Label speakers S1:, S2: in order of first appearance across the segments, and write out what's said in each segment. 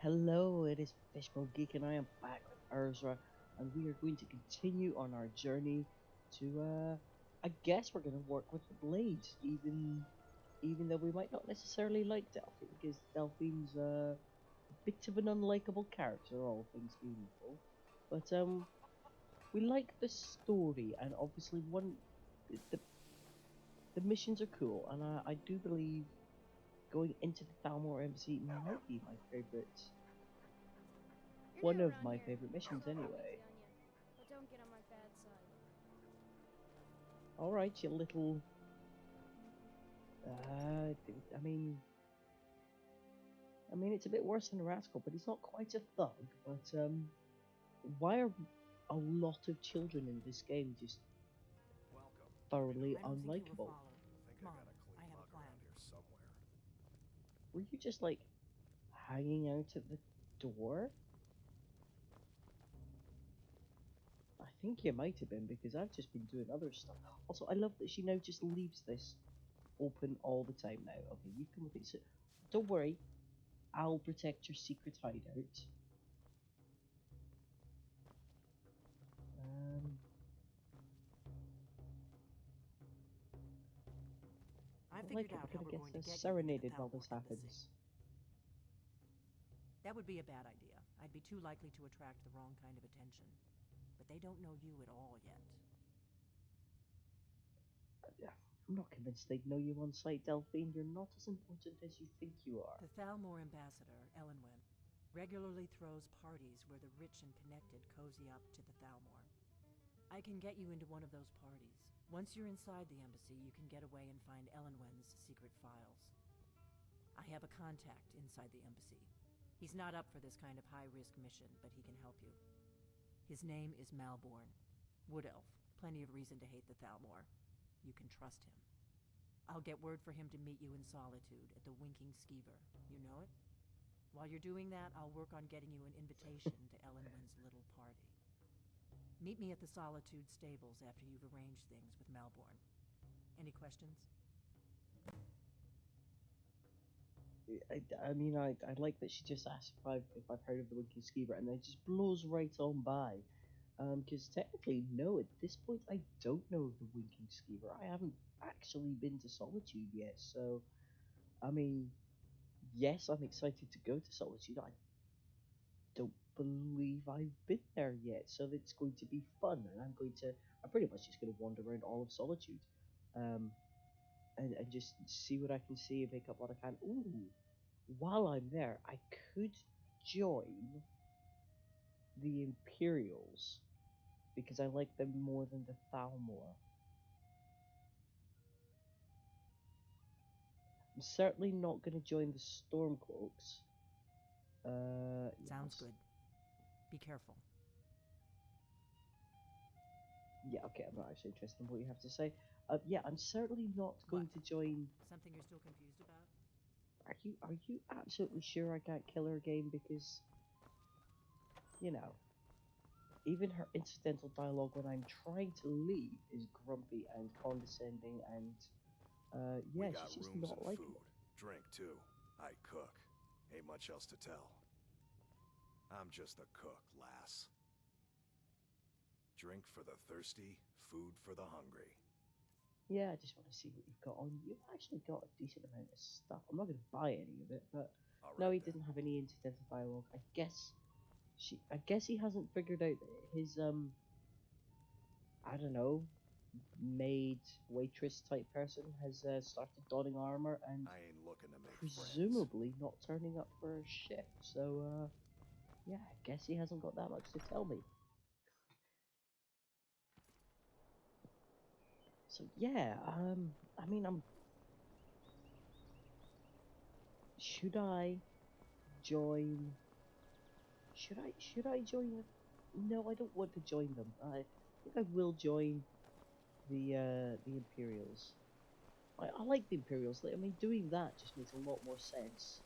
S1: Hello, it is fishbulbgeek and I am back with Urzrzra, and we are going to continue on our journey to, I guess we're going to work with the blades, even though we might not necessarily like Delphine, because Delphine's a bit of an unlikable character, all things being equal. But, we like the story, and obviously the missions are cool, and I do believe going into the Thalmor Embassy might be my favourite. One of my favorite missions, anyway.
S2: But don't get on my bad side.
S1: Alright, you little... I mean, it's a bit worse than a rascal, but he's not quite a thug. But, why are a lot of children in this game just thoroughly unlikable?
S3: Come on, I have a plan. Here somewhere.
S1: Were you just, like, hanging out at the door? I think you might have been, because I've just been doing other stuff. Also, I love that she now just leaves this open all the time now. Okay, you come with me. So, don't worry, I'll protect your secret hideout.
S3: I figured out how we're going to get
S1: serenaded
S3: you
S1: while
S3: to the
S1: this
S3: Thalmor
S1: happens.
S3: Embassy. That would be a bad idea. I'd be too likely to attract the wrong kind of attention. But they don't know you at all yet.
S1: I'm not convinced they'd know you on sight, Delphine. You're not as important as you think you are.
S3: The Thalmor ambassador, Elenwen, regularly throws parties where the rich and connected cozy up to the Thalmor. I can get you into one of those parties. Once you're inside the embassy, you can get away and find Elenwen's secret files. I have a contact inside the embassy. He's not up for this kind of high-risk mission, but he can help you. His name is Malborn. Wood Elf. Plenty of reason to hate the Thalmor. You can trust him. I'll get word for him to meet you in Solitude at the Winking Skeever. You know it? While you're doing that, I'll work on getting you an invitation to Elenwen's little party. Meet me at the Solitude stables after you've arranged things with Malborn. Any questions?
S1: I like that she just asked if I've heard of the Winking Skeever, and then just blows right on by. Because technically, no, at this point, I don't know of the Winking Skeever. I haven't actually been to Solitude yet, so, I mean, yes, I'm excited to go to Solitude. I don't believe I've been there yet, so it's going to be fun, and I'm pretty much just going to wander around all of Solitude, and just see what I can see and pick up what I can. Ooh, while I'm there, I could join the Imperials, because I like them more than the Thalmor. I'm certainly not going to join the Stormcloaks.
S3: Sounds good. Be careful.
S1: Yeah, okay, I'm not actually interested in what you have to say. Yeah, I'm certainly not going to join...
S3: Something you're still confused about?
S1: Are you absolutely sure I can't kill her again? Because, you know, even her incidental dialogue when I'm trying to leave is grumpy and condescending and, yeah, she's just not likable.
S4: Food, drink too. I cook. Ain't much else to tell. I'm just a cook, lass. Drink for the thirsty, food for the hungry.
S1: Yeah, I just want to see what you've got on. You've actually got a decent amount of stuff. I'm not going to buy any of it, but no, he didn't have any incidental dialogue. I guess he hasn't figured out that his I don't know, maid, waitress type person has started donning armor and
S4: I ain't looking to make
S1: presumably not turning up for a shift. So, yeah, I guess he hasn't got that much to tell me. So yeah, I mean, should I join? Should I join the? No, I don't want to join them. I think I will join the Imperials. I like the Imperials. I mean, doing that just makes a lot more sense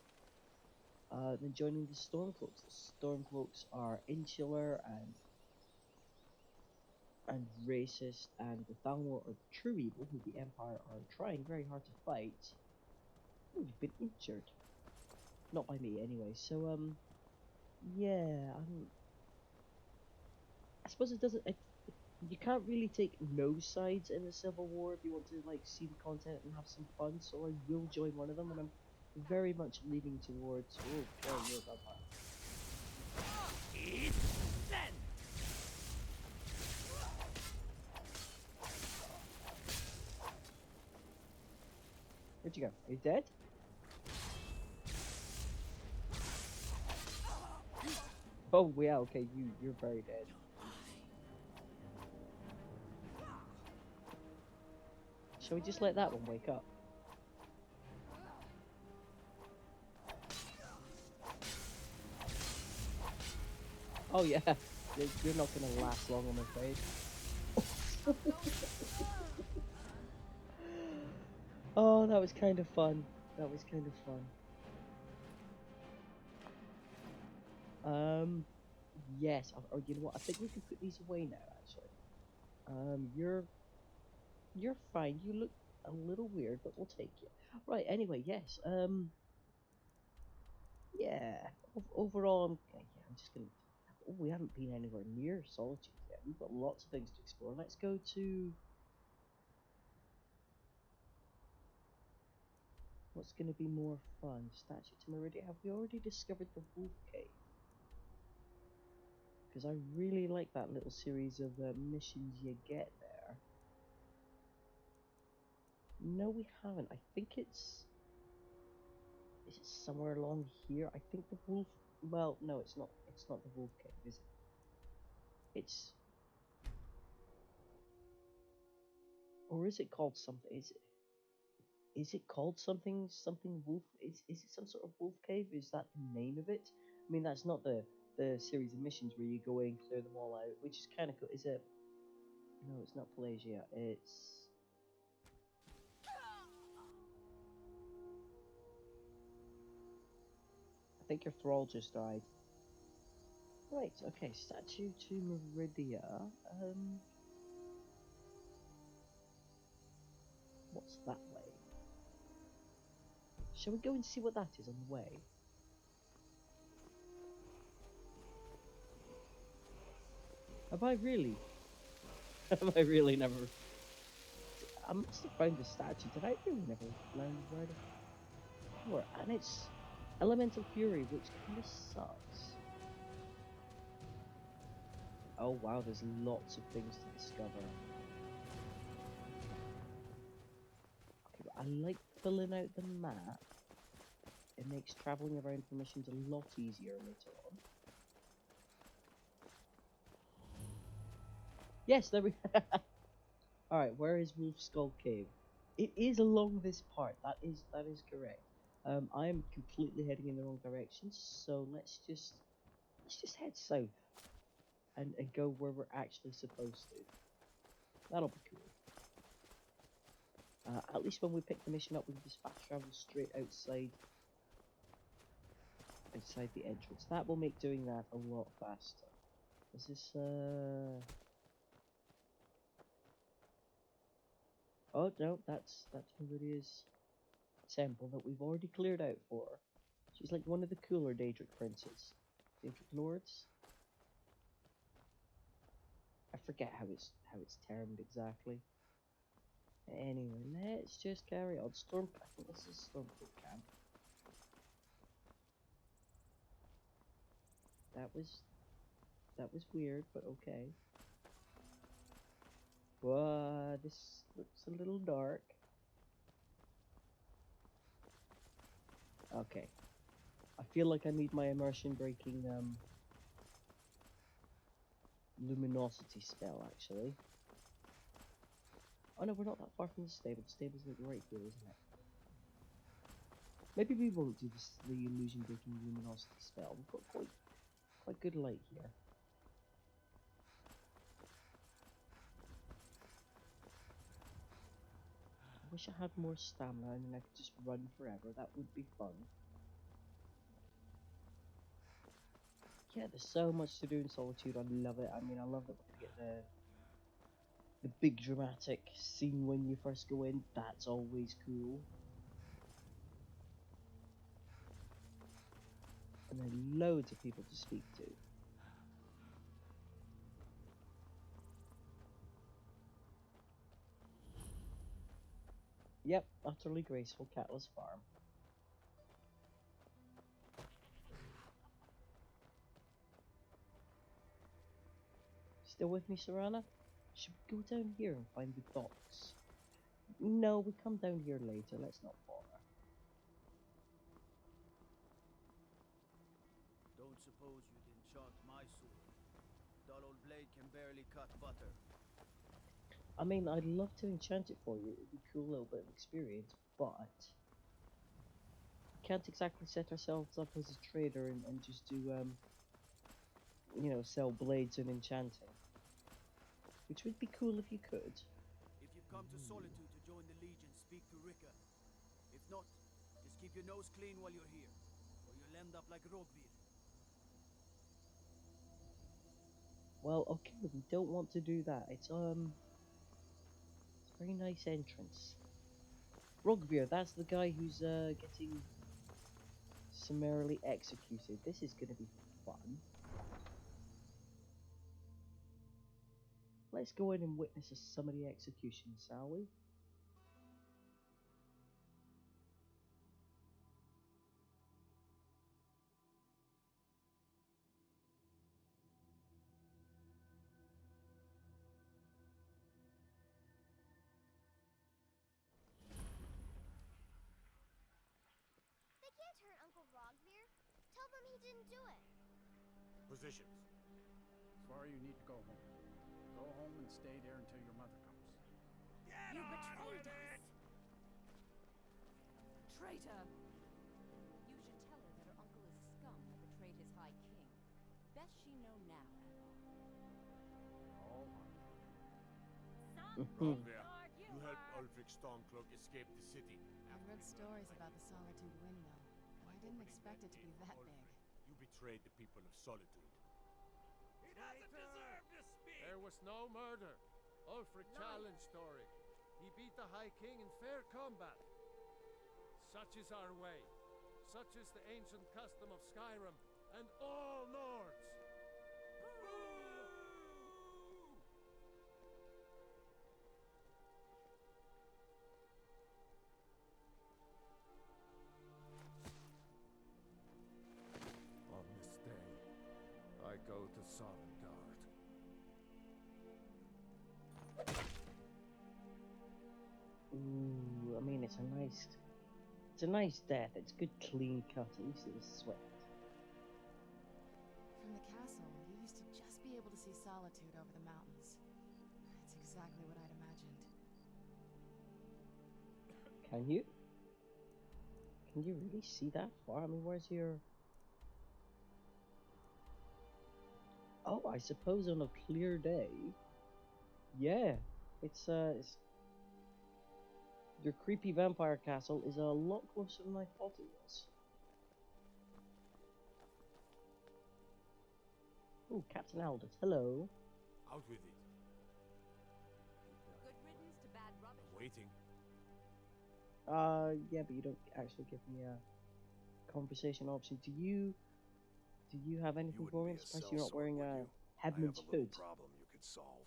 S1: than joining the Stormcloaks. The Stormcloaks are insular and racist, and the Thalmor are true evil, who the Empire are trying very hard to fight. Oh, you've been injured. Not by me, anyway. So, yeah, I suppose it doesn't. You can't really take no sides in the Civil War if you want to like see the content and have some fun. So I will join one of them, and I'm very much leaning towards. Oh, okay, you're about that. Where'd you go? Are you dead? Oh yeah, okay, you're very dead. Shall we just let that one wake up? Oh yeah, you're not gonna last long, I'm afraid. Oh, that was kind of fun. That was kind of fun. Yes. Or you know what? I think we can put these away now. Actually, you're fine. You look a little weird, but we'll take you. Right. Anyway, yes. Yeah. Overall, I'm just gonna. Oh, we haven't been anywhere near Solitude yet. We've got lots of things to explore. Let's go to. What's going to be more fun? Statue to Meridia. Have we already discovered the Wolf Cave? Because I really like that little series of missions you get there. No, we haven't. I think it's... Is it somewhere along here? I think the Wolf... Well, no, it's not. It's not the Wolf Cave, is it? It's... Or is it called something? Is it called something wolf? Is it some sort of wolf cave? Is that the name of it? I mean, that's not the series of missions where you go in, clear them all out, which is kind of cool. Is it? No, it's not Pelagia. It's... I think your thrall just died. Right. Okay. Statue to Meridia. What's that way? Shall we go and see what that is on the way? Have I really? Have I really never? I must have found the statue. Did I really never learn where to? Or and it's Elemental Fury, which kind of sucks. Oh wow, there's lots of things to discover. Okay, but I like filling out the map. It makes travelling around for missions a lot easier later on. Yes, there we Alright, where is Wolf Skull Cave? It is along this part, that is correct. I am completely heading in the wrong direction, so let's just head south and go where we're actually supposed to. That'll be cool. At least when we pick the mission up, we can just fast travel straight outside the entrance. That will make doing that a lot faster. Is this Oh no, that's Meridia's temple that we've already cleared out for her. She's like one of the cooler Daedric princes. Daedric lords? I forget how it's termed exactly. Anyway, let's just carry on. I think this is Stormcoat Camp. That was weird, but okay. Whoa, this looks a little dark. Okay. I feel like I need my immersion breaking luminosity spell actually. Oh no, we're not that far from the stable. The stable's like right here, isn't it? Maybe we won't do this, the illusion breaking luminosity spell. We've got quite good light here. I wish I had more stamina and then I could just run forever. That would be fun. Yeah, there's so much to do in Solitude. I love it. I mean, I love that we're gonna get the big dramatic scene when you first go in. That's always cool. And then loads of people to speak to. Yep, utterly graceful catless farm. Still with me, Serana? Should we go down here and find the docks? No, we come down here later, let's not bother.
S5: Don't suppose you'd enchant my sword. Dull old blade can barely cut butter.
S1: I mean, I'd love to enchant it for you, it'd be a cool little bit of experience, but... can't exactly set ourselves up as a trader and just do, you know, sell blades and enchanting. Which would be cool if you could.
S5: If you've come to Solitude to join the Legion, speak to Rika. If not, just keep your nose clean while you're here, or you'll end up like Rogvir.
S1: Well, okay, we don't want to do that. It's a very nice entrance. Rogvir, that's the guy who's getting summarily executed. This is gonna be fun. Let's go in and witness a summary execution, shall we?
S2: They can't hurt Uncle Rogvir. Tell them he didn't do it.
S4: Positions.
S6: Sorry, you need to go home. Go home and stay there until your mother comes.
S3: You betrayed us! Traitor!
S7: You should tell her that her uncle is scum that betrayed his high king. Best she know now,
S6: All
S4: Rogvir, you helped Ulfric Stormcloak escape the city.
S8: I've read stories about the Solitude windmill. I didn't expect it to be that big.
S4: You betrayed the people of Solitude.
S9: He doesn't deserve to speak! There was no murder. Ulfric challenged Story. He beat the High King in fair combat. Such is our way. Such is the ancient custom of Skyrim and all Nords. On this day, I go to Sovngarde.
S1: Ooh, I mean, it's a nice death. It's good clean cut. At least it was sweat.
S8: From the castle, you used to just be able to see Solitude over the mountains. It's exactly what I'd imagined.
S1: Can you? Can you really see that far? I mean, where's your... Oh, I suppose on a clear day. Yeah, it's your creepy vampire castle is a lot closer than I thought it was. Oh, Captain Aldous, hello.
S4: Out with it.
S7: Good riddance to bad rubbish.
S4: Waiting.
S1: Yeah, but you don't actually give me a conversation option. Do you have anything for me? I'm surprised you're not wearing a headman's
S4: I have a
S1: hood.
S4: little problem you could solve.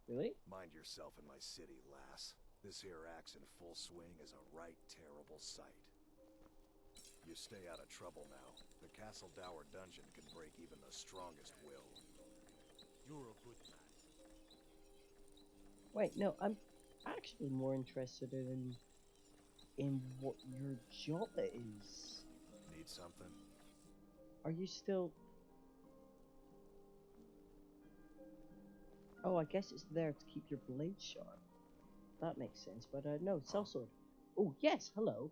S1: Really?
S4: Mind yourself in my city, lass. This here axe in full swing is a right terrible sight. You stay out of trouble now. The Castle Dower dungeon can break even the strongest will. You're a good man.
S1: Wait, no, I'm actually more interested in what your job is.
S4: Need something?
S1: Are you still... Oh, I guess it's there to keep your blade sharp. That makes sense, but no, sellsword. Oh, yes, hello.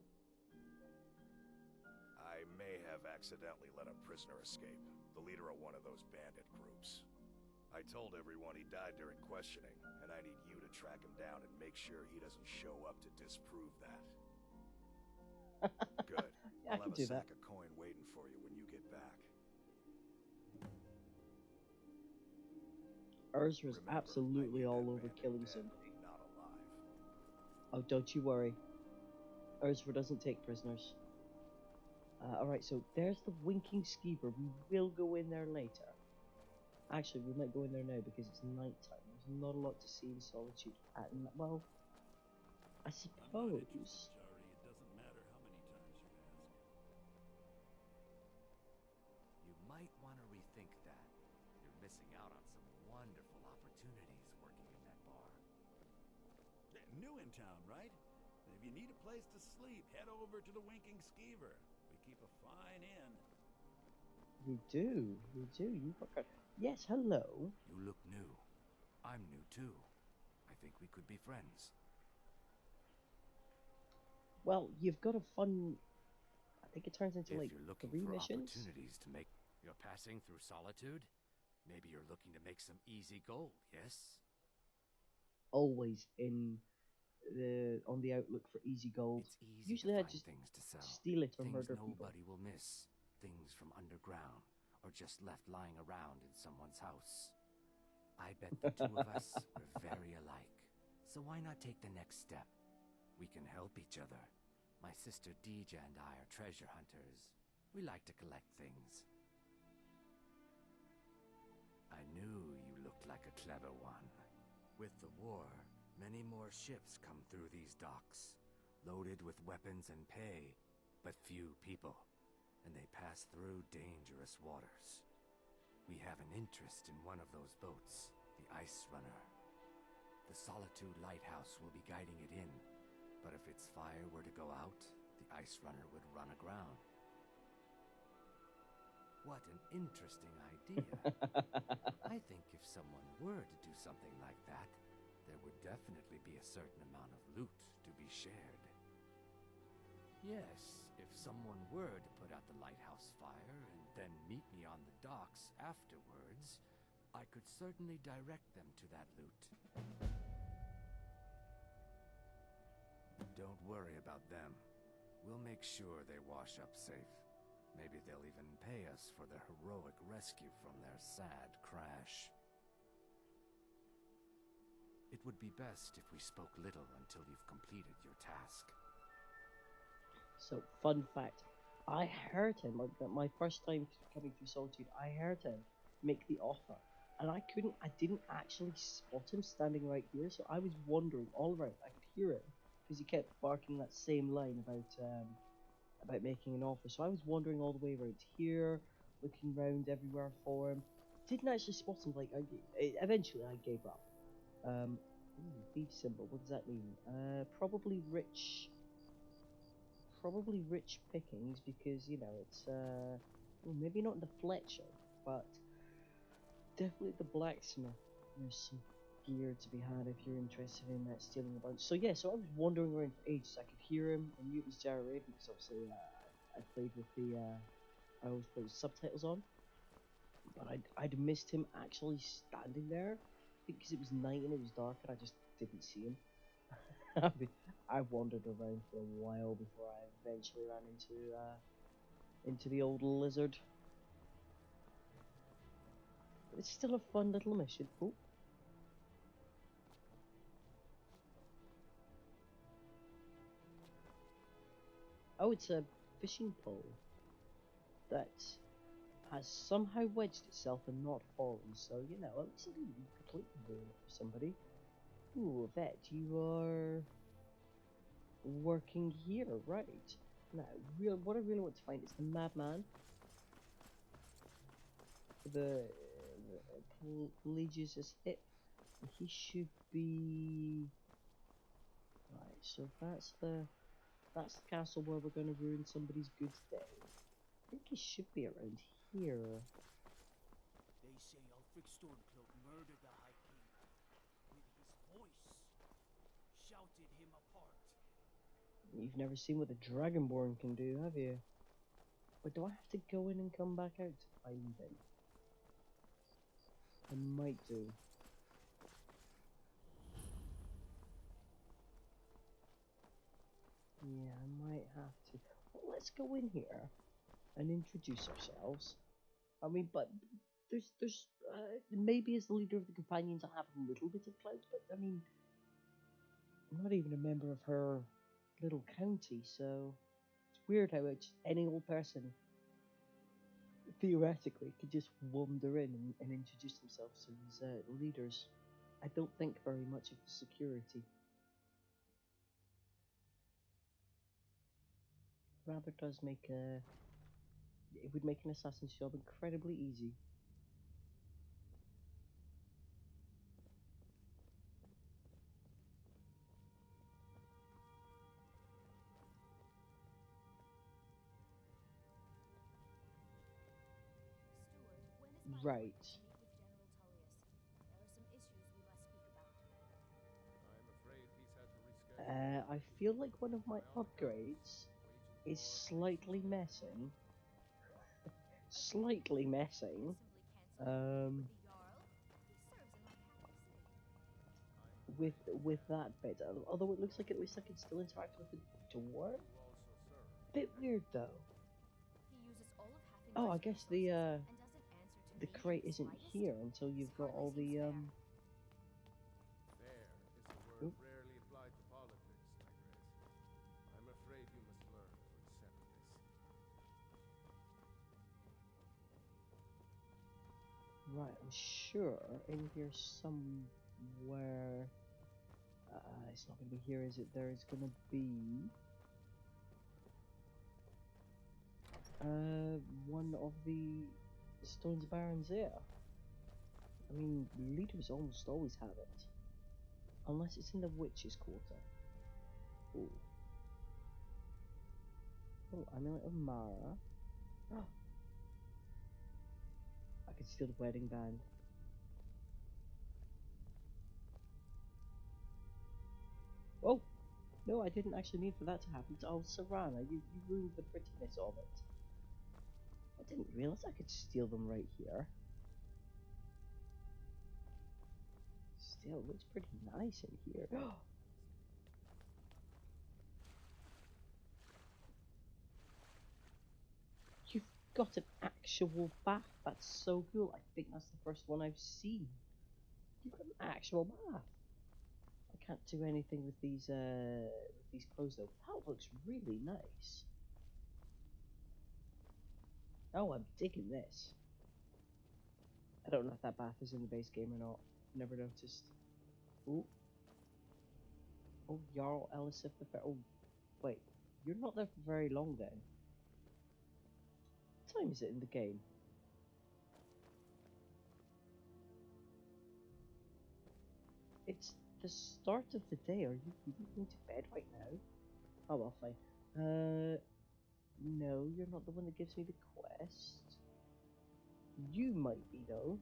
S4: I may have accidentally let a prisoner escape. The leader of one of those bandit groups. I told everyone he died during questioning, and I need you to track him down and make sure he doesn't show up to disprove that. Good.
S1: Yeah, I
S4: I'll
S1: can
S4: have
S1: do
S4: a
S1: that.
S4: sack of coin waiting for you when you get back.
S1: Urzrzra's
S4: Remember,
S1: absolutely
S4: I need
S1: all
S4: that
S1: over
S4: bandit
S1: killing
S4: dead,
S1: somebody.
S4: not alive.
S1: Oh, don't you worry. Urzrzra doesn't take prisoners. Alright, so there's the Winking Skeever. We will go in there later. Actually, we might go in there now because it's night time. There's not a lot to see in Solitude at night. Well, I suppose.
S4: It doesn't matter how many times you ask.
S10: You might want to rethink that. You're missing out on some wonderful opportunities working in that bar.
S4: New in town, right? If you need a place to sleep, head over to the Winking Skeever. We keep a fine inn.
S1: We do. You work out. Yes, hello.
S10: You look new. I'm new too. I think we could be friends.
S1: Well, you've got a fun. I think it turns into
S10: If
S1: like
S10: you're looking
S1: 3
S10: for
S1: missions.
S10: opportunities to make, you're passing through Solitude. Maybe you're looking to make some easy gold. Yes.
S1: Always on the outlook for easy gold.
S10: It's easy
S1: Usually
S10: to
S1: I
S10: find
S1: just
S10: things to sell.
S1: steal it or
S10: Things
S1: murder
S10: nobody
S1: people.
S10: will miss. Things from underground or just left lying around in someone's house. I bet the two of us are very alike. So why not take the next step? We can help each other. My sister Deeja and I are treasure hunters. We like to collect things. I knew you looked like a clever one. With the war, many more ships come through these docks, loaded with weapons and pay, but few people, and they pass through dangerous waters. We have an interest in one of those boats, the Ice Runner. The Solitude Lighthouse will be guiding it in, but if its fire were to go out, the Ice Runner would run aground. What an interesting idea. I think if someone were to do something like that, there would definitely be a certain amount of loot to be shared. Yes, if someone were to put out the lighthouse fire and then meet me on the docks afterwards, I could certainly direct them to that loot. Don't worry about them. We'll make sure they wash up safe. Maybe they'll even pay us for their heroic rescue from their sad crash. It would be best if we spoke little until you've completed your task.
S1: So, fun fact. I heard him, like, my first time coming through Solitude, I heard him make the offer. And I didn't actually spot him standing right here, so I was wandering all around. I could hear him, because he kept barking that same line about making an offer. So I was wandering all the way around here, looking around everywhere for him. Didn't actually spot him. Like, eventually I gave up. Thief symbol. What does that mean? Probably rich pickings, because you know it's well, maybe not the Fletcher, but definitely the blacksmith. There's some gear to be had if you're interested in stealing a bunch. So yeah, so I was wandering around for ages. I could hear him. I knew it was Jared because obviously I played with I always play with subtitles on. But I'd missed him actually standing there because it was night and it was dark and I just didn't see him. I wandered around for a while before I eventually ran into the old lizard. But it's still a fun little mission. Oh. Oh, it's a fishing pole that has somehow wedged itself and not fallen. So, you know, at least it didn't completely ruin it for somebody. Ooh, Vet, you are working here, right? Now, what I really want to find is the madman. The Pelagius' hip. He should be right. So that's the castle where we're going to ruin somebody's good day. I think he should be around here.
S5: They say Ulfric Stormcloak murdered the High King. With his voice, shouted him apart.
S1: You've never seen what the Dragonborn can do, have you? But do I have to go in and come back out to find him? I might do. Yeah, I might have to. Well, let's go in here and introduce ourselves. I mean, but there's maybe as the leader of the companions I have a little bit of clout, but I mean, I'm not even a member of her little county, so weird how any old person theoretically could just wander in and introduce themselves to these leaders. I don't think very much of the security. Rather does make it would make an assassin's job incredibly easy. Right. I feel like one of my upgrades is slightly messing. Slightly messing. With that bit. Although it looks like at least I can still interact with the door. Bit weird though. Oh, I guess the crate isn't here until you've got all the
S9: Fair is a word rarely applied to politics, my grace. I'm afraid you must learn to accept this.
S1: Right, I'm sure in here somewhere. It's not going to be here, is it? There is going to be one of the stones of Barenziah. I mean, leaders almost always have it, unless it's in the witch's quarter. Ooh. Oh, Amulet of Mara. I could steal the wedding band. Oh! No, I didn't actually mean for that to happen. Oh, Serana, you ruined the prettiness of it. I didn't realize I could steal them right here. Still, looks pretty nice in here. You've got an actual bath. That's so cool. I think that's the first one I've seen. You've got an actual bath. I can't do anything with these clothes though. That looks really nice. Oh, I'm digging this. I don't know if that bath is in the base game or not. Never noticed. Ooh. Oh, Jarl Elisif the Fair. Oh, wait. You're not there for very long then. What time is it in the game? It's the start of the day. Are you going to bed right now? Oh, well, fine. No, you're not the one that gives me the quest. You might be, though.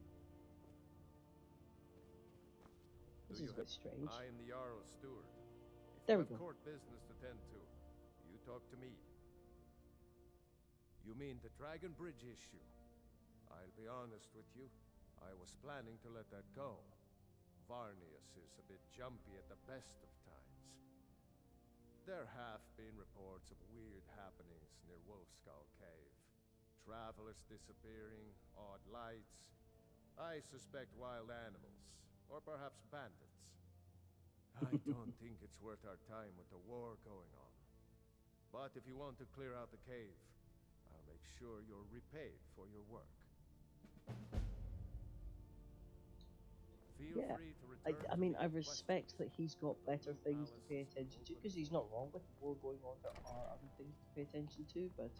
S1: This is a bit strange.
S9: I am the Jarl's steward. If
S1: There
S9: you
S1: we
S9: have
S1: go.
S9: court business to tend to, you talk to me. You mean the Dragon Bridge issue? I'll be honest with you. I was planning to let that go. Varnius is a bit jumpy at the best of times. There have been reports of weird happenings near Wolfskull Cave. Travelers disappearing, odd lights. I suspect wild animals, or perhaps bandits. I don't think it's worth our time with the war going on. But if you want to clear out the cave, I'll make sure you're repaid for your work. Feel free to return
S1: I mean, I respect that he's got better things to pay attention to, because he's not wrong with the war going on. There are other things to pay attention to, but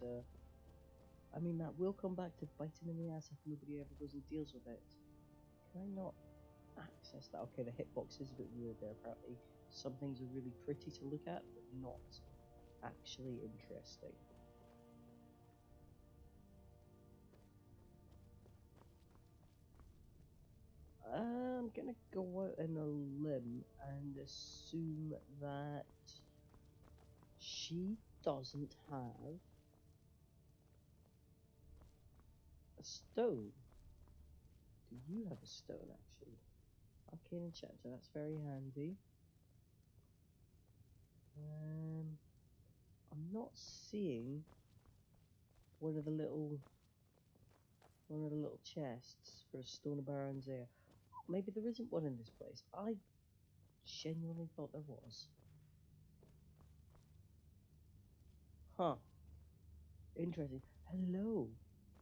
S1: I mean, that will come back to bite him in the ass if nobody ever goes and deals with it. Can I not access that? Okay, the hitbox is a bit weird there. Apparently, some things are really pretty to look at, but not actually interesting. I'm gonna go out on a limb and assume that she doesn't have a stone. Do you have a stone, actually? Arcane Enchanter, that's very handy. I'm not seeing one of the little chests for a Stone of Barenziah. Maybe there isn't one in this place. I genuinely thought there was. Huh. Interesting. Hello.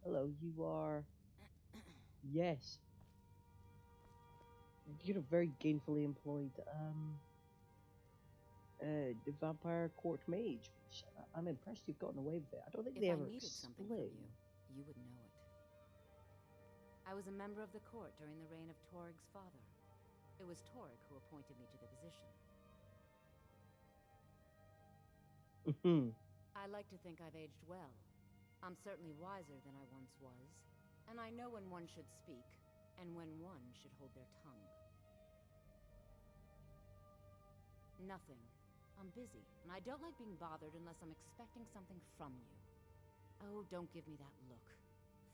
S1: Hello, you are... Yes. You're a very gainfully employed, the vampire court mage, which I'm impressed you've gotten away with it. I don't think
S7: If
S1: they
S7: I
S1: ever
S7: needed something
S1: explain.
S7: from you, you would know it. I was a member of the court during the reign of Torig's father. It was Torig who appointed me to the position. I like to think I've aged well. I'm certainly wiser than I once was, and I know when one should speak, and when one should hold their tongue. Nothing. I'm busy, and I don't like being bothered unless I'm expecting something from you. Oh, don't give me that look.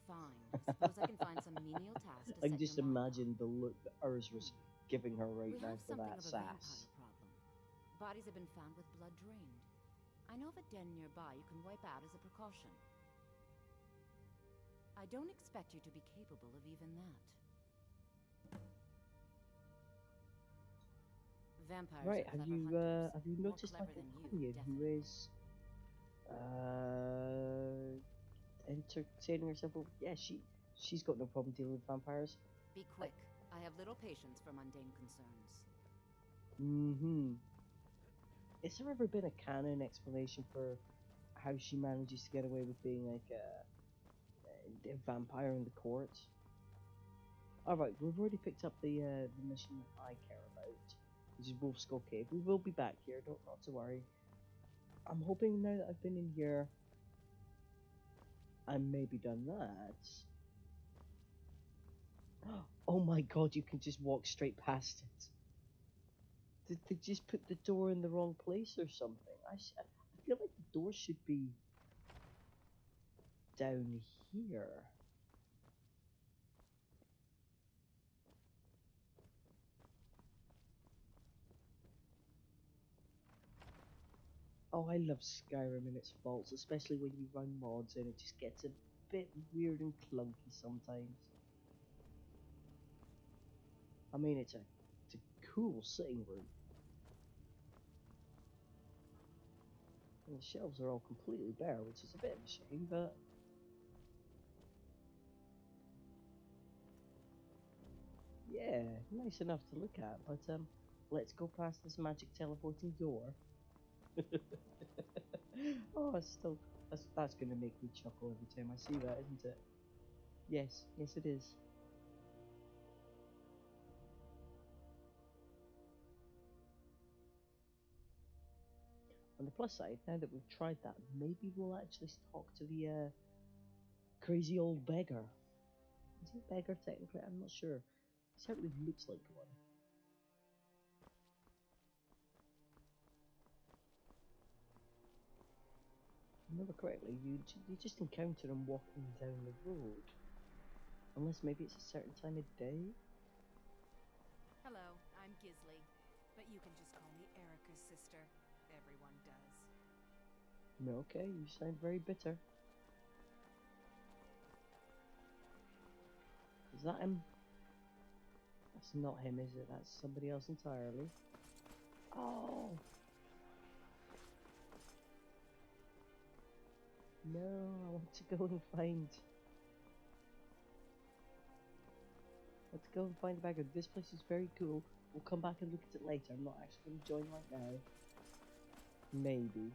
S7: Fine, I suppose I can find some menial task to
S1: I
S7: set
S1: can just
S7: your mind
S1: imagine the look that Urzrzra's giving her right
S7: We
S1: now
S7: have
S1: for
S7: something
S1: that
S7: of a
S1: sass.
S7: vampire problem. Bodies have been found with blood drained. I know of a den nearby you can wipe out as a precaution. I don't expect you to be capable of even that. Vampires
S1: Right,
S7: are clever hunters,
S1: have you
S7: more
S1: noticed my
S7: clever than you,
S1: companion who
S7: definitely.
S1: is entertaining herself? Yeah, she's got no problem dealing with vampires.
S7: Be quick. I have little patience for mundane concerns.
S1: Has there ever been a canon explanation for how she manages to get away with being like a vampire in the court? Alright, we've already picked up the mission that I care about, which is Wolf Skull Cave. We will be back here, not to worry. I'm hoping now that I've been in here and maybe done that. Oh my god, you can just walk straight past it. Did they just put the door in the wrong place or something? I feel like the door should be down here. Oh, I love Skyrim and its faults, especially when you run mods and it just gets a bit weird and clunky sometimes. I mean, it's a cool sitting room. And the shelves are all completely bare, which is a bit of a shame, but... Yeah, nice enough to look at, but let's go past this magic teleporting door. Oh, it's still... That's gonna make me chuckle every time I see that, isn't it? Yes, yes it is. On the plus side, now that we've tried that, maybe we'll actually talk to the crazy old beggar. Is he a beggar technically? I'm not sure. He certainly looks like one. Remember correctly, you just encounter him walking down the road. Unless maybe it's a certain time of day?
S8: Hello, I'm Gisli, but you can just call me Erica's sister. Everyone does.
S1: Okay, you sound very bitter. Is that him? That's not him, is it? That's somebody else entirely. Oh! No, I want to go and find... Let's go and find the beggar. This place is very cool. We'll come back and look at it later. I'm not actually going to join right now. Maybe.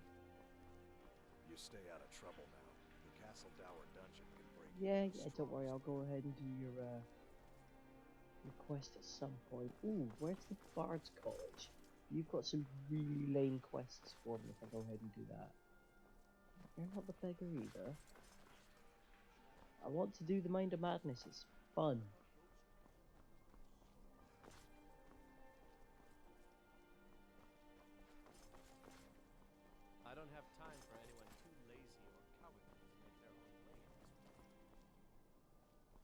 S4: You stay out of trouble now. The Castle Dower dungeon can break
S1: Yeah,
S4: even the
S1: don't worry. I'll
S4: strongest
S1: go ahead and do your quest at some point. Ooh, where's the Bard's College? You've got some really lame quests for me if I go ahead and do that. You're not the beggar either. I want to do the Mind of Madness. It's fun.
S9: I don't have time for anyone too lazy or cowardly to make their own way in this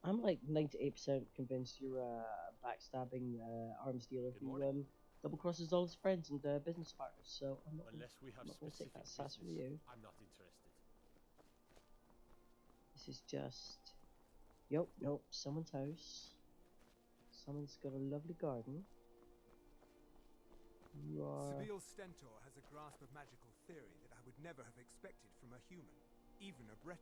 S9: world.
S1: I'm like 98% convinced you're a backstabbing arms dealer
S9: Good
S1: who
S9: morning.
S1: double crosses all his friends and business partners. So I'm not
S9: Unless we have
S1: going to take
S9: specific
S1: that sass from
S9: business,
S1: you.
S9: I'm not interested.
S1: This is just... Yup, nope, someone's house. Someone's got a lovely garden. You are...
S11: Sabil Stentor has a grasp of magical theory that I would never have expected from a human.
S4: even a Breton.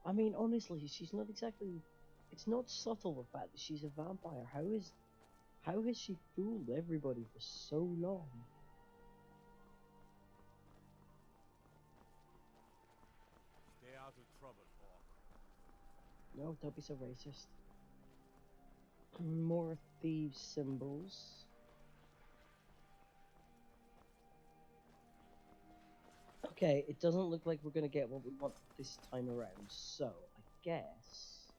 S1: I mean, honestly, she's not exactly. It's not subtle the fact that she's a vampire. How has she fooled everybody for so long?
S9: Stay out of trouble, Hawk.
S1: No, don't be so racist. More thieves' symbols. Okay, it doesn't look like we're gonna get what we want this time around, so I guess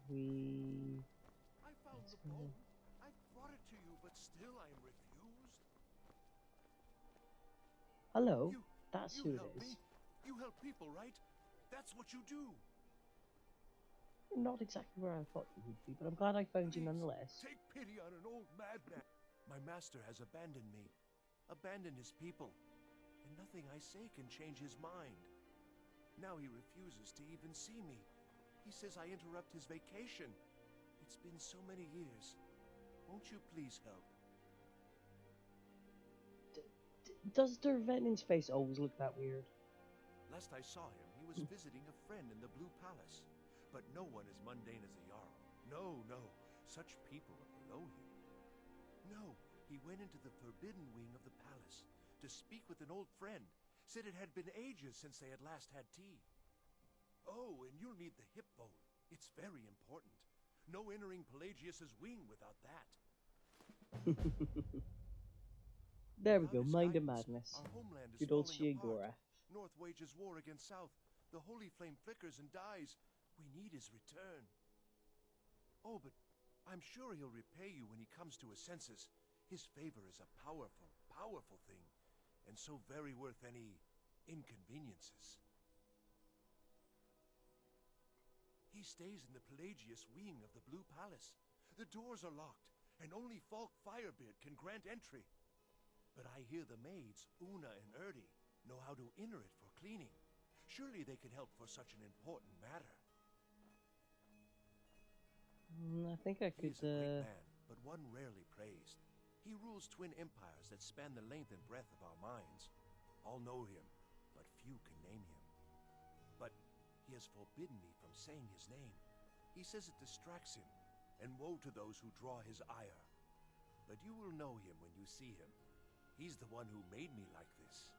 S1: we.
S4: I found the bone. I brought it to you, but still I am refused.
S1: Hello,
S4: You,
S1: that's
S4: you
S1: who it
S4: help
S1: is.
S4: me. You help people, right? That's what you do.
S1: Not exactly where I thought you would be, but I'm glad I found you
S4: Please,
S1: nonetheless.
S4: take pity on an old madman. My master has abandoned me, abandoned his people, and nothing I say can change his mind. Now he refuses to even see me. He says I interrupt his vacation. It's been so many years. Won't you please help?
S1: Does Dervenin's face always look that weird?
S4: Last I saw him, he was visiting a friend in the Blue Palace. But no one as mundane as a Jarl. No, no. Such people are below him. No, he went into the forbidden wing of the palace to speak with an old friend. Said it had been ages since they had last had tea. Oh, and you'll need the hip bone. It's very important. No entering Pelagius's wing without that.
S1: There we
S4: Without
S1: go,
S4: his
S1: mind of
S4: guidance,
S1: madness.
S4: Our homeland is
S1: Good old
S4: falling apart.
S1: Shiagora.
S4: North wages war against South. The holy flame flickers and dies. We need his return. Oh, but I'm sure he'll repay you when he comes to his senses. His favor is a powerful, powerful thing, and so very worth any inconveniences. He stays in the Pelagius wing of the Blue Palace. The doors are locked, and only Falk Firebeard can grant entry. But I hear the maids, Una and Erdi, know how to enter it for cleaning. Surely they could help for such an important matter.
S1: I think I
S4: He
S1: could,
S4: is a great man, but one rarely praised. He rules twin empires that span the length and breadth of our minds. All know him, but few can name him. But he has forbidden me from saying his name. He says it distracts him, and woe to those who draw his ire. But you will know him when you see him. He's the one who made me like this.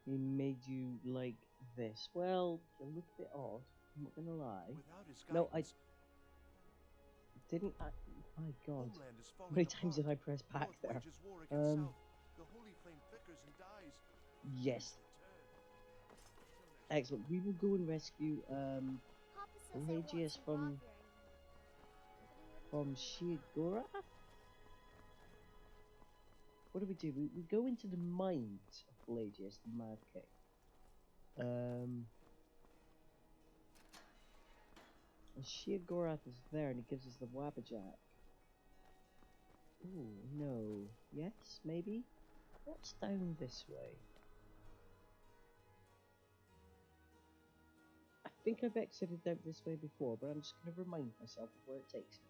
S1: He made you like this. Well, you look a bit odd, I'm not gonna lie.
S4: Without his
S1: No, I
S4: guidance,
S1: didn't. My god.
S4: homeland is
S1: How
S4: falling
S1: many times did I
S4: apart.
S1: press back
S4: North
S1: there?
S4: wages war against South. The holy flame flickers and dies.
S1: Yes.
S4: Return.
S1: Excellent. We will go and rescue
S2: Papa says I want
S1: Pelagius
S2: some
S1: from
S2: God-fearing.
S1: Shiagora? What do? We go into the mind of Pelagius, the Mad King. And Shiagorath is there and he gives us the Wabbajack. Ooh, no. Yes, maybe? What's down this way? I think I've exited out this way before, but I'm just going to remind myself of where it takes me.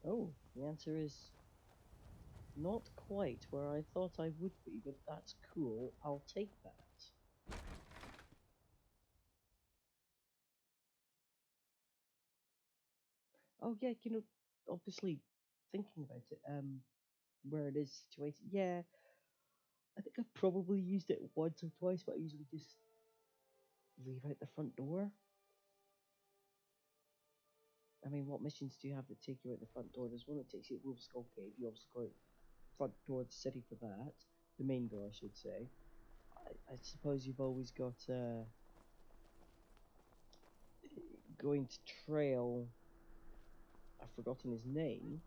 S1: Oh, the answer is not quite where I thought I would be, but that's cool. I'll take that. Oh yeah, obviously thinking about it, where it is situated. Yeah, I think I've probably used it once or twice, but I usually just leave out the front door. I mean, what missions do you have that take you out the front door? There's one that takes you to Wolf Skull Cave. You obviously go out front door of the city for that. The main door, I should say. I suppose you've always got going to Trail. I've forgotten his name.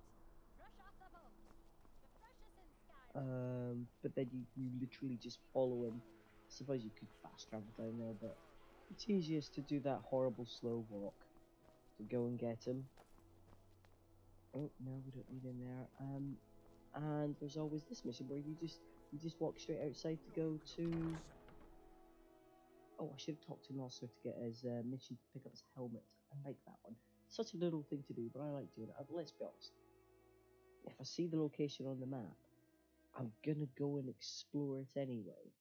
S1: But then you literally just follow him. I suppose you could fast travel down there, but it's easiest to do that horrible slow walk to go and get him. Oh no, we don't need in there. And there's always this mission where you just walk straight outside to go to. Oh, I should have talked to him also to get his mission to pick up his helmet. I like that one. Such a little thing to do, but I like doing it. Let's be honest. If I see the location on the map, I'm gonna go and explore it anyway.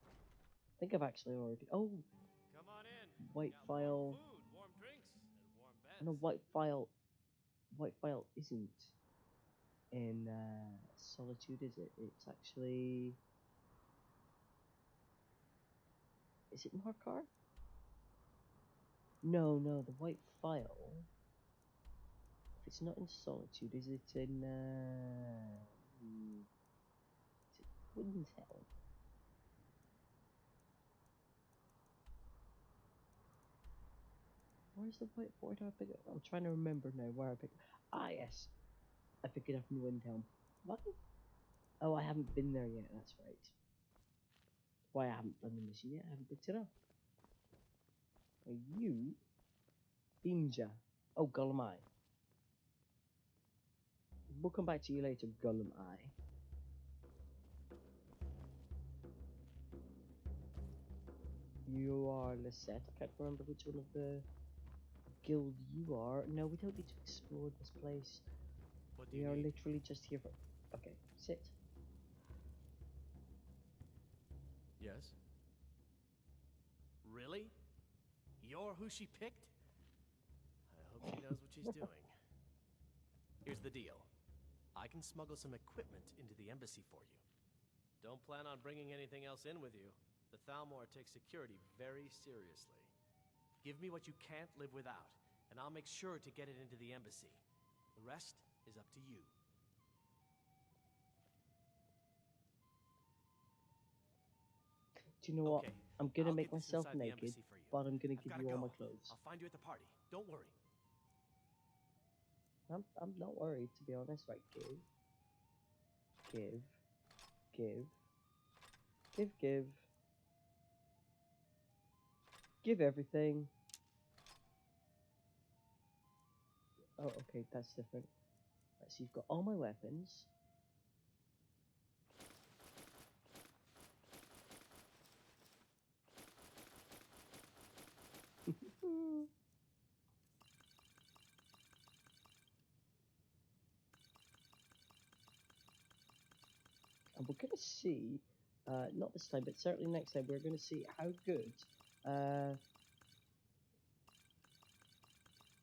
S1: I think I've actually already. Oh,
S9: Come on in.
S1: white
S9: Got
S1: file.
S9: warm food, warm drinks, and warm beds.
S1: No, white file. White file isn't in Solitude, is it? It's actually. Is it Markar? No, the white file. If it's not in Solitude, is it in? Is it Winterhold? Where's the white? Where did I pick it? I'm trying to remember now where I picked. Ah, yes, I picked it up in Winterhold. What? Oh, I haven't been there yet. That's right. Why I haven't done the mission yet? I haven't picked it up. Are you? Inja. Oh, Gollum Eye. We'll come back to you later, Gollum Eye. You are Lisette. I can't remember which one of the guild you are. No, we don't need to explore this place.
S9: What do
S1: We
S9: you
S1: are
S9: need?
S1: literally just here for. Okay, sit.
S5: Yes? Really? You're who she picked? I hope she knows what she's doing. Here's the deal. I can smuggle some equipment into the embassy for you. Don't plan on bringing anything else in with you. The Thalmor takes security very seriously. Give me what you can't live without, and I'll make sure to get it into the embassy. The rest is up to you.
S1: Do you know what?
S5: Okay,
S1: I'm gonna
S5: I'll
S1: make
S5: get this
S1: myself
S5: inside the
S1: naked,
S5: embassy for you.
S1: but I'm gonna
S5: I've
S1: give
S5: gotta
S1: you all
S5: go.
S1: my clothes.
S5: I'll find you at the party. Don't worry.
S1: I'm not worried, to be honest. Right, give, give everything. Oh, okay, that's different. Right, so you've got all my weapons. And we're going to see, not this time, but certainly next time, we're going to see how good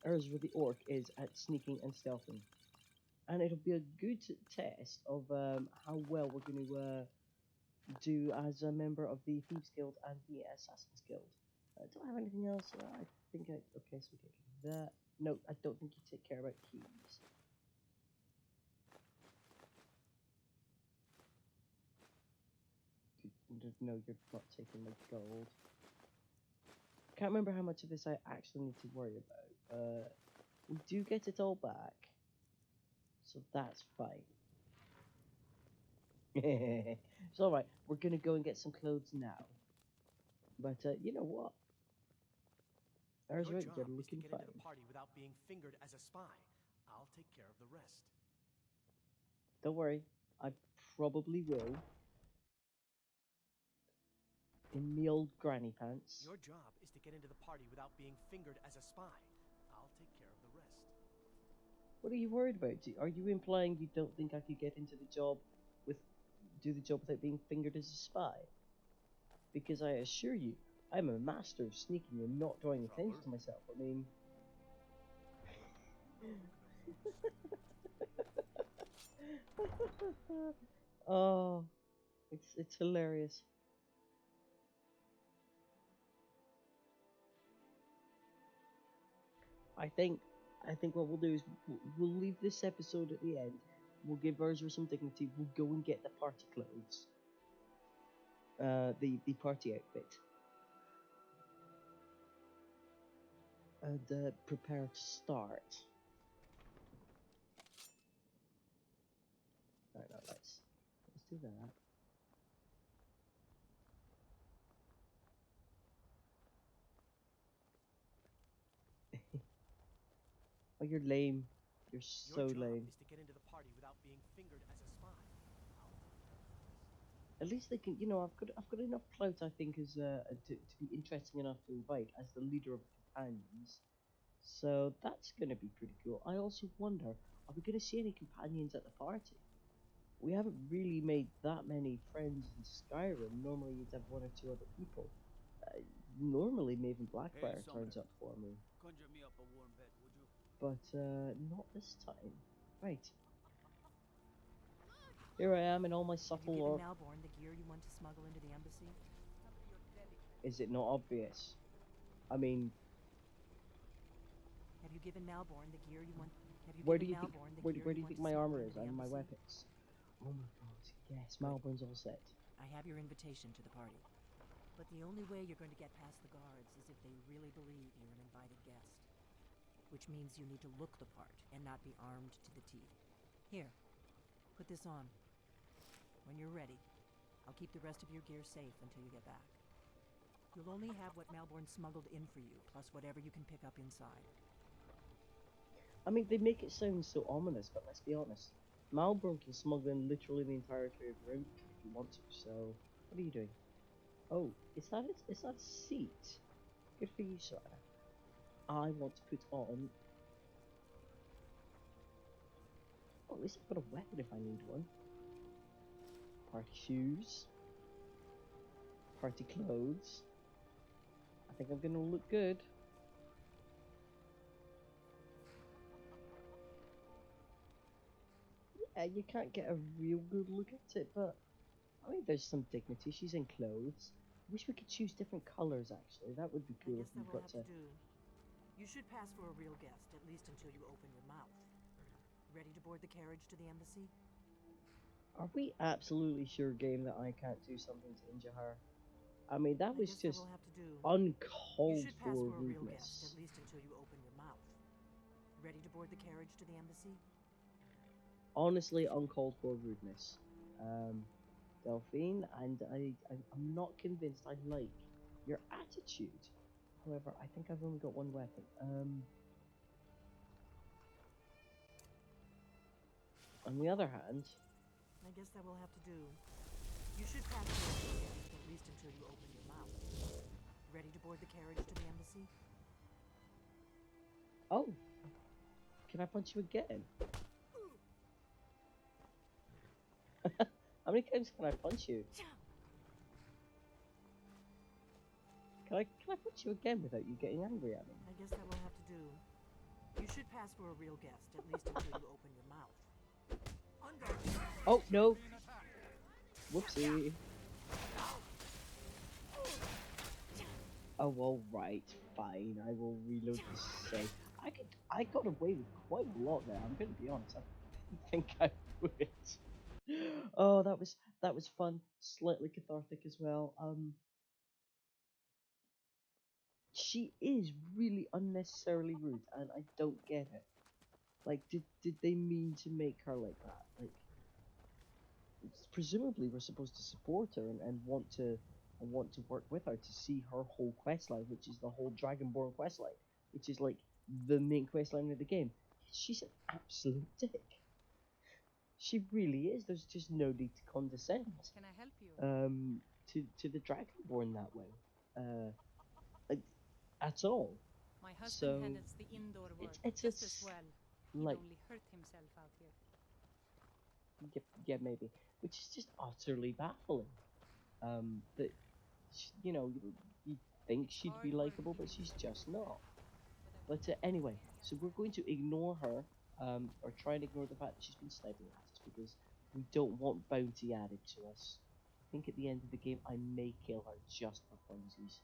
S1: Urzrzra the Orc is at sneaking and stealthing. And it'll be a good test of how well we're going to do as a member of the Thieves Guild and the Assassins Guild. Do I have anything else? I think I... Okay, so we can do that. No, I don't think you take care about keys. No, you're not taking my gold. Can't remember how much of this I actually need to worry about. We do get it all back, so that's fine. It's alright, we're gonna go and get some clothes now. But, you know what? Urzrzra, you're looking fine.
S5: Into the party without being fingered as a spy. I'll take care of the rest.
S1: Don't worry, I probably will. In me old granny pants.
S5: Your job is to get into the party without being fingered as a spy. I'll take care of the rest.
S1: What are you worried about? Are you implying you don't think I could get into the job do the job without being fingered as a spy? Because I assure you, I'm a master of sneaking and not drawing attention to myself. I mean... Oh, it's hilarious. I think what we'll do is we'll leave this episode at the end. We'll give Urzrzra some dignity. We'll go and get the party clothes. The party outfit. And prepare to start. Alright, now let's do that. Oh, you're lame. You're
S5: Your
S1: so
S5: job
S1: lame.
S5: is to get into the party without being fingered as a spy.
S1: At least they can, I've got enough clout, I think, as to be interesting enough to invite as the leader of the companions. So that's gonna be pretty cool. I also wonder, are we gonna see any companions at the party? We haven't really made that many friends in Skyrim. Normally you'd have one or two other people. Normally Maven Blackfire turns up for me.
S6: Conjure me up a warm bed, would you?
S1: But not this time. Right. Here I am in all my
S3: Have you
S1: subtle
S3: given
S1: or
S3: Malborn the gear you want to smuggle into the embassy?
S1: is it not obvious? I mean,
S3: Have you given Malborn the gear you want? Have you
S1: where do
S3: given
S1: you think
S3: Malborn the
S1: where,
S3: gear
S1: where do
S3: you
S1: you
S3: want
S1: think
S3: to
S1: my
S3: smuggle
S1: armor
S3: into
S1: is
S3: the
S1: and my
S3: embassy?
S1: weapons? Oh my god, yes, Malborn's all set.
S3: I have your invitation to the party. But the only way you're going to get past the guards is if they really believe you're an invited guest. Which means you need to look the part and not be armed to the teeth. Here, put this on. When you're ready, I'll keep the rest of your gear safe until you get back. You'll only have what Malborn smuggled in for you, plus whatever you can pick up inside.
S1: I mean, they make it sound so ominous, but let's be honest. Malborn can smuggle in literally the entirety of your inventory if you want to, so what are you doing? Oh, is that it? Is that a seat? Good for you, sir. I want to put on... Oh, at least I've got a weapon if I need one. Party shoes. Party clothes. I think I'm gonna look good. Yeah, you can't get a real good look at it, but I mean, there's some dignity. She's in clothes. Wish we could choose different colors, actually. That would be
S3: I
S1: cool
S3: guess
S1: if we
S3: that will
S1: got
S3: have to do. You should pass for a real guest, at least until you open your mouth. Ready to board the carriage to the embassy?
S1: Are we absolutely sure, game, that I can't do something to injure her? I mean, that was
S3: I guess
S1: just
S3: that will have to do. You
S1: uncalled
S3: should pass
S1: for
S3: for a real guest,
S1: rudeness.
S3: at least until you open your mouth. Ready to board the carriage to the embassy?
S1: Honestly, uncalled for rudeness. Delphine, and I'm not convinced I like your attitude. However, I think I've only got one weapon. On the other hand,
S3: I guess that will have to do. You should pass for a real guest, at least until you open your mouth. Ready to board the carriage to the embassy?
S1: oh, can I punch you again? How many times can I punch you? Can I punch you again without you getting angry at me?
S3: I guess that will have to do. You should pass for a real guest, at least until you open your mouth.
S1: Oh no! Whoopsie. Oh, all right, fine. I will reload the save. I got away with quite a lot there. I'm gonna be honest. I didn't think I would. Oh, that was fun. Slightly cathartic as well. She is really unnecessarily rude, and I don't get it. Like, did they mean to make her like that? Like, presumably we're supposed to support her and want to work with her to see her whole quest line, which is the whole Dragonborn quest line, which is like the main quest line of the game. She's an absolute dick. She really is. There's just no need to condescend.
S8: Can I help you?
S1: To the Dragonborn that way, at all.
S8: My
S1: So
S8: husband handles the indoor work
S1: it's
S8: just as well. He'd
S1: like
S8: only hurt himself out here.
S1: yeah, maybe, which is just utterly baffling. That you think she'd be likable, but she's just not. But anyway, so we're going to ignore her, or try and ignore the fact that she's been sniping at us because we don't want bounty added to us. I think at the end of the game I may kill her just for funsies.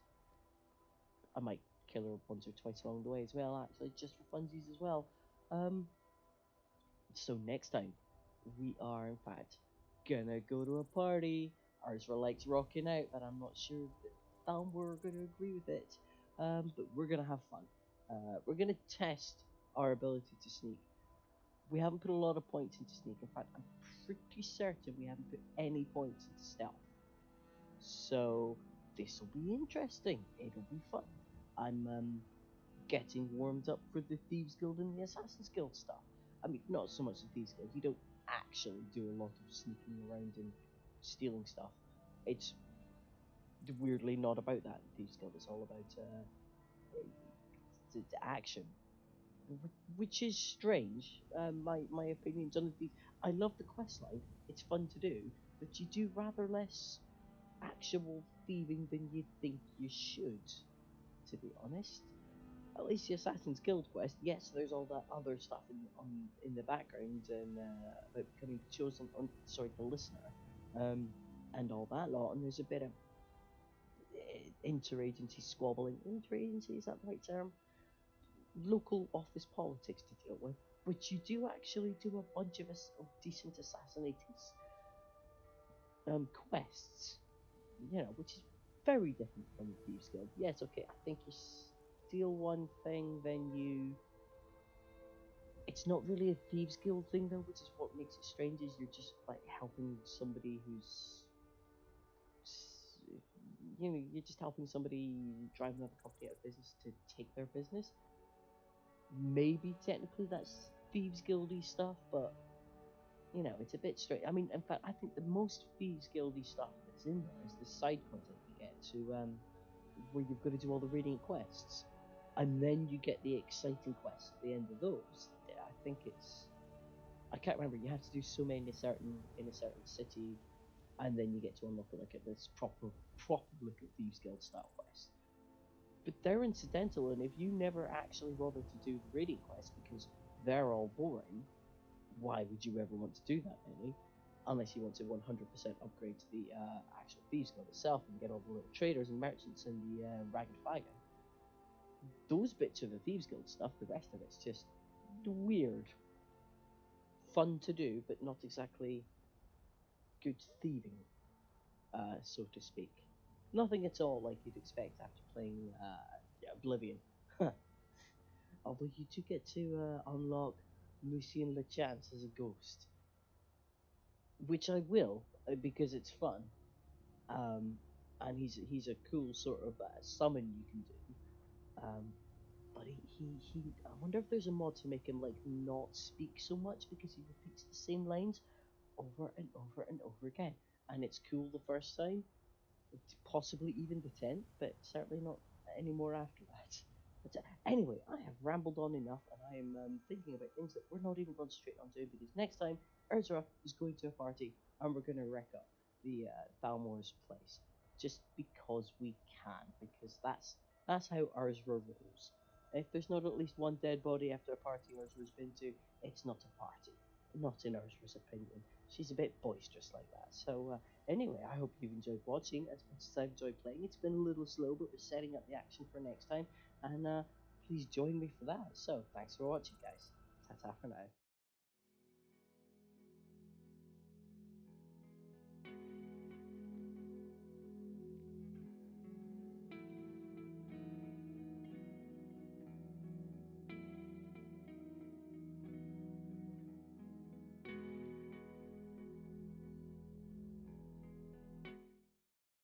S1: I might kill her once or twice along the way as well, actually, just for funsies as well. So next time, we are in fact gonna go to a party. Urzrzra likes rocking out, but I'm not sure that Thalmor are gonna agree with it. But we're gonna have fun. We're gonna test our ability to sneak. We haven't put a lot of points into sneak. In fact, I'm pretty certain we haven't put any points into stealth. So this will be interesting. It'll be fun. I'm getting warmed up for the Thieves Guild and the Assassin's Guild stuff. I mean, not so much in Thieves Guild. You don't actually do a lot of sneaking around and stealing stuff. It's weirdly not about that in Thieves Guild. It's all about the action, which is strange. My opinions on the I love the quest line. It's fun to do, but you do rather less actual thieving than you think you should, to be honest. At least the Assassin's Guild quest, yes, there's all that other stuff in the background and about becoming chosen, the listener, and all that lot. And there's a bit of interagency squabbling. Interagency, is that the right term? Local office politics to deal with, which you do actually do a bunch of decent assassinating quests, which is very different from the Thieves Guild. Yes, okay, I think you steal one thing, then you... It's not really a Thieves Guild thing though, which is what makes it strange, is you're just like helping somebody who's... you're just helping somebody drive another company out of business to take their business. Maybe technically that's Thieves Guildy stuff, but it's a bit straight. I mean, in fact, I think the most Thieves Guildy stuff that's in there is the side content you get to where you've got to do all the radiant quests, and then you get the exciting quests at the end of those. I think I can't remember. You have to do so many in a certain city, and then you get to unlock this proper look at Thieves Guild style quest. But they're incidental, and if you never actually bother to do the raiding quests because they're all boring, why would you ever want to do that, really? Unless you want to 100% upgrade to the actual Thieves Guild itself and get all the little traders and merchants and the Ragged Faggot. Those bits of the Thieves Guild stuff, the rest of it's just weird. Fun to do, but not exactly good thieving, so to speak. Nothing at all like you'd expect after playing Oblivion. Although you do get to unlock Lucien Lechance as a ghost, which I will because it's fun, and he's a cool sort of summon you can do. But he I wonder if there's a mod to make him like not speak so much because he repeats the same lines over and over and over again, and it's cool the first time, possibly even the 10th, but certainly not anymore after that. But anyway, I have rambled on enough, and I am thinking about things that we're not even going straight on to, because next time Urzrzra is going to a party, and we're going to wreck up the Thalmor's place, just because we can, because that's how Urzrzra rolls. If there's not at least one dead body after a party Urzrzra's been to, it's not a party. Not in Urzrzra's opinion. She's a bit boisterous like that. So anyway, I hope you've enjoyed watching as much as I've enjoyed playing. It's been a little slow, but we're setting up the action for next time. And please join me for that. So thanks for watching, guys. Ta-ta for now.